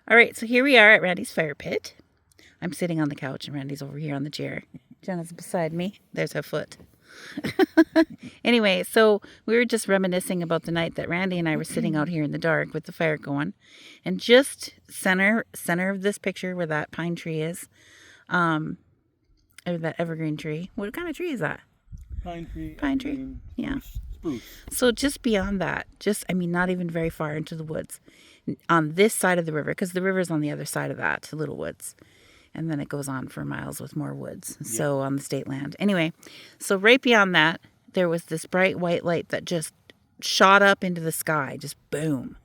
All right, so here we are at Randy's fire pit. I'm sitting on the couch and Randy's over here on the chair. Jenna's beside me. There's her foot. Anyway, so we were just reminiscing about the night that Randy and I were sitting out here in the dark with the fire going. And just center of this picture where that pine tree is, or that evergreen tree. What kind of tree is that? Pine tree. Pine tree? Spruce, Yeah. Spruce. So just beyond that, not even very far into the woods, on this side of the river, because the river's on the other side of that, to Little Woods. And then it goes on for miles with more woods. Yeah. So on the state land. Anyway, so right beyond that, there was this bright white light that just shot up into the sky, just boom.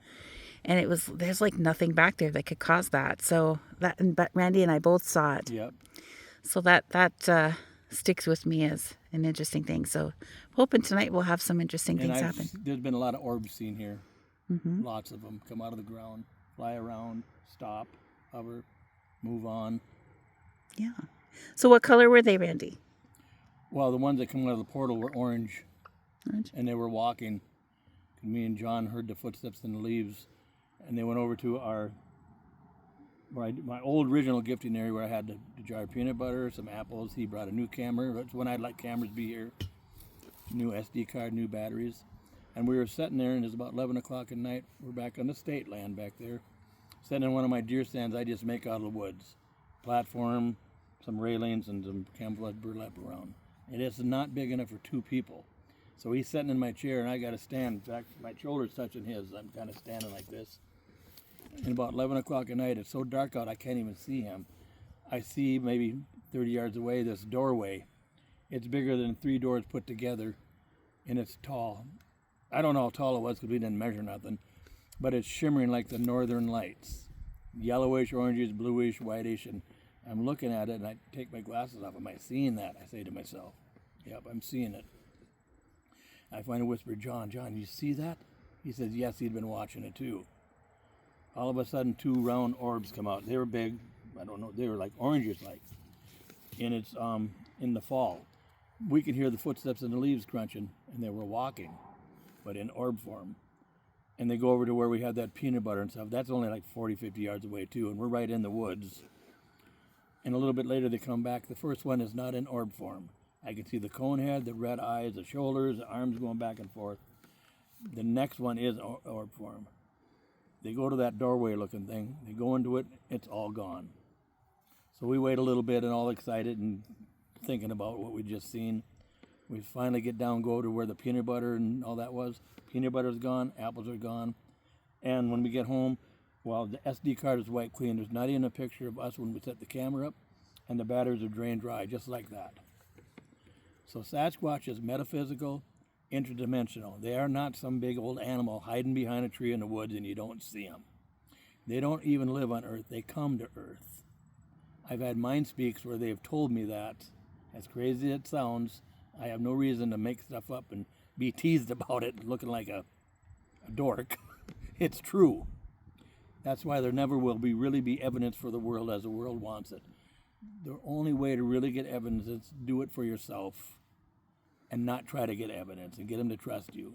And there's like nothing back there that could cause that. So but Randy and I both saw it. Yep. So that sticks with me as an interesting thing. So hoping tonight we'll have some interesting things happen. There's been a lot of orbs seen here. Mm-hmm. Lots of them come out of the ground, fly around, stop, hover, move on. Yeah. So what color were they, Randy? Well, the ones that come out of the portal were orange. Orange. And they were walking. Me and John heard the footsteps in the leaves, and they went over to my old original gifting area where I had the jar of peanut butter, some apples. He brought a new camera. That's when I'd like cameras to be here. New SD card, new batteries. And we were sitting there, and it was about 11 o'clock at night. We're back on the state land back there. Sitting in one of my deer stands I just make out of the woods. Platform, some railings, and some camouflage burlap around. And it's not big enough for two people. So he's sitting in my chair, and I got to stand. In fact, my shoulder's touching his. I'm kind of standing like this. And about 11 o'clock at night, it's so dark out I can't even see him. I see maybe 30 yards away this doorway. It's bigger than 3 doors put together, and it's tall. I don't know how tall it was because we didn't measure nothing, but it's shimmering like the northern lights. Yellowish, orangish, bluish, whitish, and I'm looking at it, and I take my glasses off. Am I seeing that? I say to myself, yep, I'm seeing it. I finally whisper, John, you see that? He says, yes, he'd been watching it too. All of a sudden, 2 round orbs come out. They were big. I don't know. They were like orangish like. And it's in the fall. We could hear the footsteps in the leaves crunching, and they were walking, but in orb form. And they go over to where we had that peanut butter and stuff. That's only like 40, 50 yards away too, and we're right in the woods. And a little bit later, they come back. The first one is not in orb form. I can see the cone head, the red eyes, the shoulders, the arms going back and forth. The next one is orb form. They go to that doorway looking thing. They go into it. It's all gone. So we wait a little bit and all excited and thinking about what we just seen. We finally get down, go to where the peanut butter and all that was. Peanut butter's gone. Apples are gone. And when we get home, well, the SD card is wiped clean. There's not even a picture of us when we set the camera up. And the batteries are drained dry, just like that. So Sasquatch is metaphysical, interdimensional. They are not some big old animal hiding behind a tree in the woods and you don't see them. They don't even live on Earth. They come to Earth. I've had mind speaks where they've told me that. As crazy as it sounds, I have no reason to make stuff up and be teased about it looking like a dork. It's true. That's why there never will really be evidence for the world as the world wants it. The only way to really get evidence is do it for yourself and not try to get evidence and get them to trust you.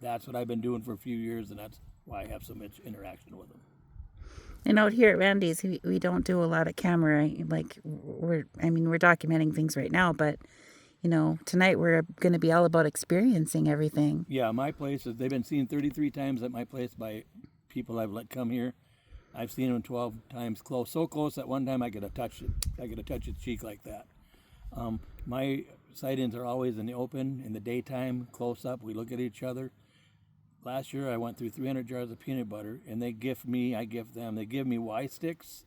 That's what I've been doing for a few years, and that's why I have so much interaction with them. And out here at Randy's, we don't do a lot of camera. Like we're documenting things right now, but tonight we're going to be all about experiencing everything. Yeah, my place they've been seen 33 times at my place by people I've let come here. I've seen them 12 times close, so close that one time I could have touched it. I could have touched its cheek like that. My sightings are always in the open, in the daytime, close up. We look at each other. Last year I went through 300 jars of peanut butter, and they gift me, I gift them. They give me Y sticks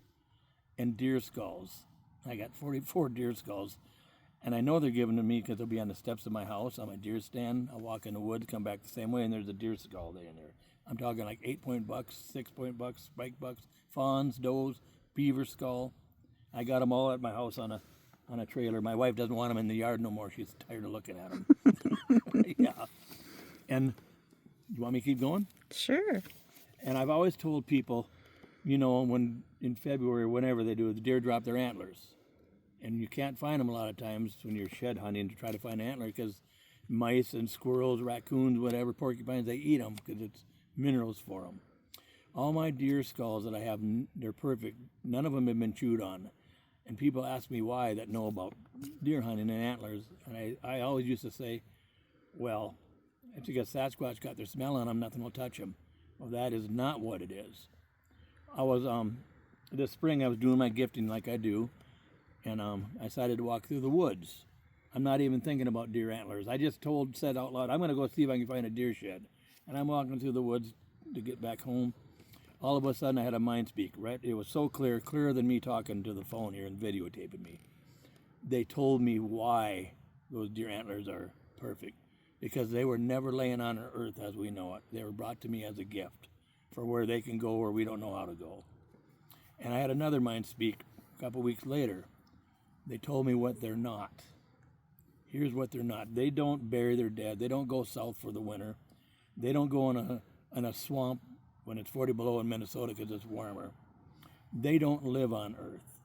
and deer skulls. I got 44 deer skulls, and I know they're giving to me because they'll be on the steps of my house, on my deer stand. I'll walk in the woods, come back the same way, and there's a deer skull there in there. I'm talking like 8-point bucks, 6-point bucks, spike bucks, fawns, does, beaver skull. I got them all at my house on a trailer. My wife doesn't want them in the yard no more. She's tired of looking at them. Yeah. And you want me to keep going? Sure. And I've always told people, when in February or whenever they do, the deer drop their antlers. And you can't find them a lot of times when you're shed hunting to try to find an antler because mice and squirrels, raccoons, whatever, porcupines, they eat them because it's minerals for them. All my deer skulls that I have, they're perfect. None of them have been chewed on. And people ask me why that know about deer hunting and antlers. And I always used to say, well, it's because Sasquatch got their smell on them, nothing will touch them. Well, that is not what it is. I was, this spring I was doing my gifting like I do, and I decided to walk through the woods. I'm not even thinking about deer antlers. I just said out loud, I'm going to go see if I can find a deer shed. And I'm walking through the woods to get back home. All of a sudden I had a mind speak, right? It was so clear, clearer than me talking to the phone here and videotaping me. They told me why those deer antlers are perfect. Because they were never laying on earth as we know it. They were brought to me as a gift for where they can go where we don't know how to go. And I had another mind speak a couple weeks later. They told me what they're not. Here's what they're not. They don't bury their dead. They don't go south for the winter. They don't go in a swamp when it's 40 below in Minnesota because it's warmer. They don't live on Earth.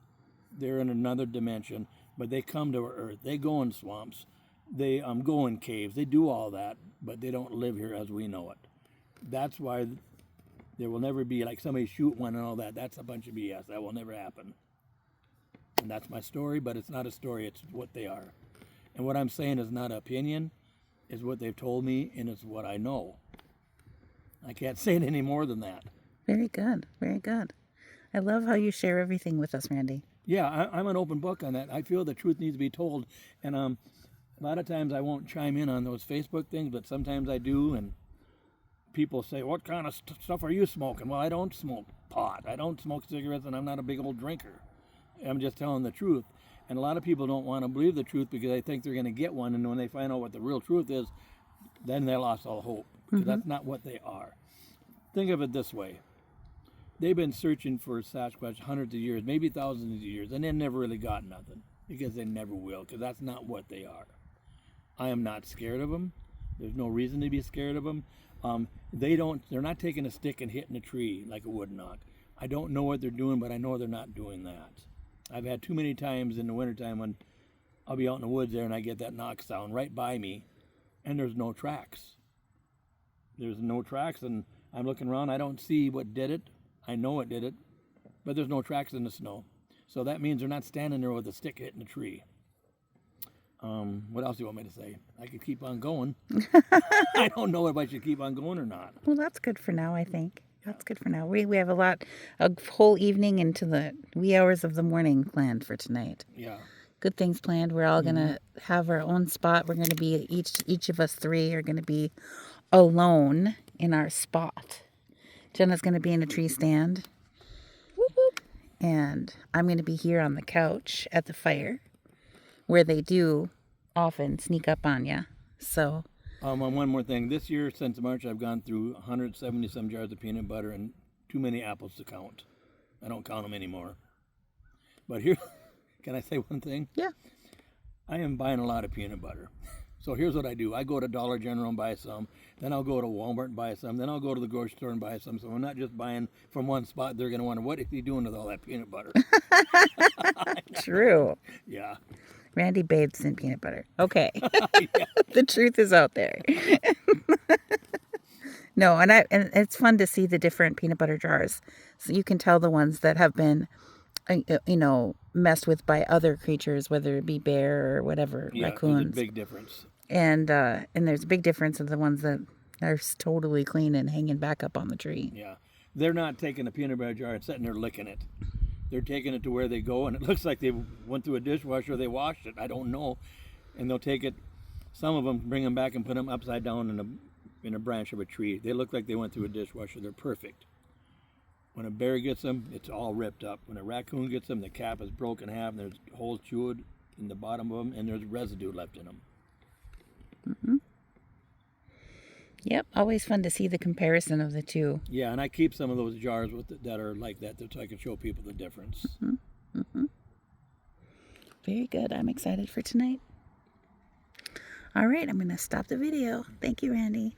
They're in another dimension, but they come to Earth. They go in swamps. They go in caves. They do all that, but they don't live here as we know it. That's why there will never be like somebody shoot one and all that. That's a bunch of BS. That will never happen. And that's my story, but it's not a story. It's what they are. And what I'm saying is not an opinion. It's what they've told me, and it's what I know. I can't say it any more than that. Very good. Very good. I love how you share everything with us, Randy. Yeah, I'm an open book on that. I feel the truth needs to be told. And a lot of times I won't chime in on those Facebook things, but sometimes I do. And people say, what kind of stuff are you smoking? Well, I don't smoke pot. I don't smoke cigarettes, and I'm not a big old drinker. I'm just telling the truth. And a lot of people don't want to believe the truth because they think they're going to get one. And when they find out what the real truth is, then they lost all hope. Because that's not what they are. Think of it this way. They've been searching for Sasquatch hundreds of years, maybe thousands of years, and they've never really got nothing. Because they never will, because that's not what they are. I am not scared of them. There's no reason to be scared of them. They're not taking a stick and hitting a tree like a wood knock. I don't know what they're doing, but I know they're not doing that. I've had too many times in the wintertime when I'll be out in the woods there and I get that knock sound right by me, and there's no tracks. There's no tracks, and I'm looking around. I don't see what did it. I know it did it, but there's no tracks in the snow. So that means they're not standing there with a stick hitting a tree. What else do you want me to say? I could keep on going. I don't know if I should keep on going or not. Well, that's good for now, I think. That's good for now. We have a whole evening into the wee hours of the morning planned for tonight. Yeah. Good things planned. We're all going to have our own spot. We're going to be, each of us three are going to be alone in our spot. Jenna's going to be in a tree stand. Whoop, whoop. And I'm going to be here on the couch at the fire, where they do often sneak up on you. So, one more thing. This year, since March, I've gone through 170 some jars of peanut butter and too many apples to count. I don't count them anymore. But here, can I say one thing? yeah. I am buying a lot of peanut butter. So here's what I do. I go to Dollar General and buy some. Then I'll go to Walmart and buy some. Then I'll go to the grocery store and buy some. So I'm not just buying from one spot. They're going to wonder, what is he doing with all that peanut butter? True. Yeah. Randy bathes in peanut butter. Okay. Yeah. The truth is out there. No, and it's fun to see the different peanut butter jars. So you can tell the ones that have been, messed with by other creatures, whether it be bear or whatever, raccoons. There's a big difference. And there's a big difference in the ones that are totally clean and hanging back up on the tree. Yeah. They're not taking a peanut butter jar and sitting there licking it. They're taking it to where they go, and it looks like they went through a dishwasher or they washed it. I don't know. And they'll take it, some of them bring them back and put them upside down in a branch of a tree. They look like they went through a dishwasher. They're perfect. When a bear gets them, it's all ripped up. When a raccoon gets them, the cap is broken in half, and there's holes chewed in the bottom of them, and there's residue left in them. Mm-hmm. Yep, always fun to see the comparison of the two. Yeah, and I keep some of those jars that are like that so I can show people the difference. Mm-hmm. Mm-hmm. Very good. I'm excited for tonight. All right, I'm going to stop the video. Thank you, Randy.